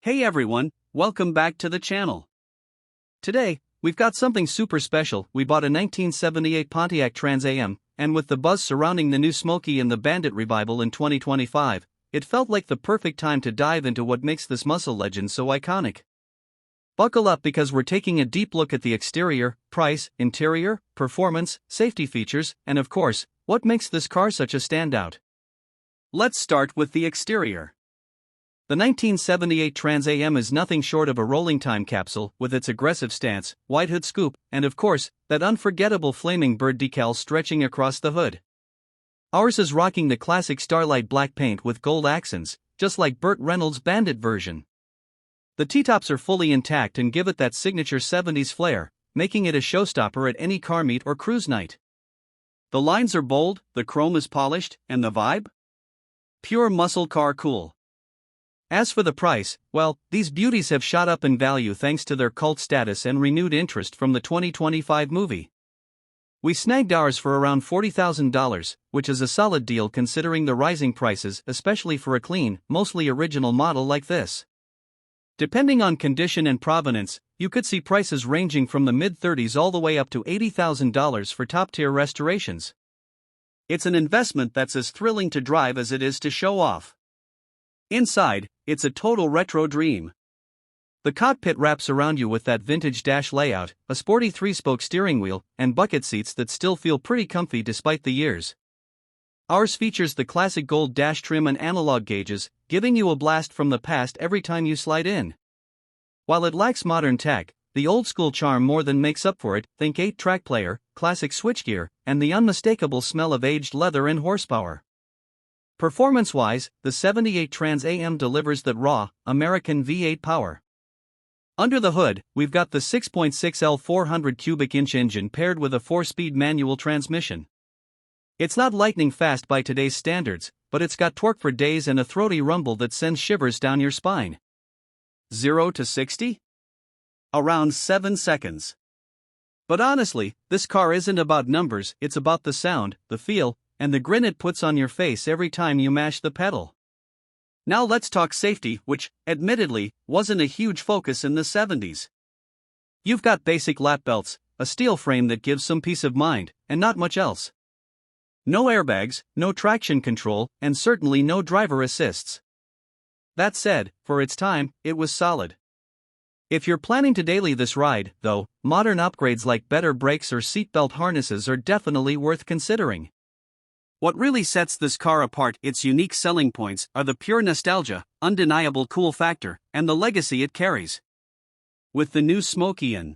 Hey everyone, welcome back to the channel. Today, we've got something super special. We bought a 1978 Pontiac Trans Am, and with the buzz surrounding the new Smokey and the Bandit revival in 2025, it felt like the perfect time to dive into what makes this muscle legend so iconic. Buckle up because we're taking a deep look at the exterior, price, interior, performance, safety features, and of course, what makes this car such a standout. Let's start with the exterior. The 1978 Trans Am is nothing short of a rolling time capsule with its aggressive stance, wide hood scoop, and of course, that unforgettable flaming bird decal stretching across the hood. Ours is rocking the classic Starlight black paint with gold accents, just like Burt Reynolds' Bandit version. The T-tops are fully intact and give it that signature 70s flair, making it a showstopper at any car meet or cruise night. The lines are bold, the chrome is polished, and the vibe? Pure muscle car cool. As for the price, well, these beauties have shot up in value thanks to their cult status and renewed interest from the 2025 movie. We snagged ours for around $40,000, which is a solid deal considering the rising prices, especially for a clean, mostly original model like this. Depending on condition and provenance, you could see prices ranging from the mid-30s all the way up to $80,000 for top-tier restorations. It's an investment that's as thrilling to drive as it is to show off. Inside, it's a total retro dream. The cockpit wraps around you with that vintage dash layout, a sporty 3-spoke steering wheel, and bucket seats that still feel pretty comfy despite the years. Ours features the classic gold dash trim and analog gauges, giving you a blast from the past every time you slide in. While it lacks modern tech, the old-school charm more than makes up for it. Think 8-track player, classic switchgear, and the unmistakable smell of aged leather and horsepower. Performance-wise, the 78 Trans Am delivers that raw, American V8 power. Under the hood, we've got the 6.6L 400 cubic inch engine paired with a 4-speed manual transmission. It's not lightning fast by today's standards, but it's got torque for days and a throaty rumble that sends shivers down your spine. 0 to 60? Around 7 seconds. But honestly, this car isn't about numbers, it's about the sound, the feel, and the grin it puts on your face every time you mash the pedal. Now let's talk safety, which, admittedly, wasn't a huge focus in the 70s. You've got basic lap belts, a steel frame that gives some peace of mind, and not much else. No airbags, no traction control, and certainly no driver assists. That said, for its time, it was solid. If you're planning to daily this ride, though, modern upgrades like better brakes or seatbelt harnesses are definitely worth considering. What really sets this car apart, its unique selling points, are the pure nostalgia, undeniable cool factor, and the legacy it carries. With the new Smokey and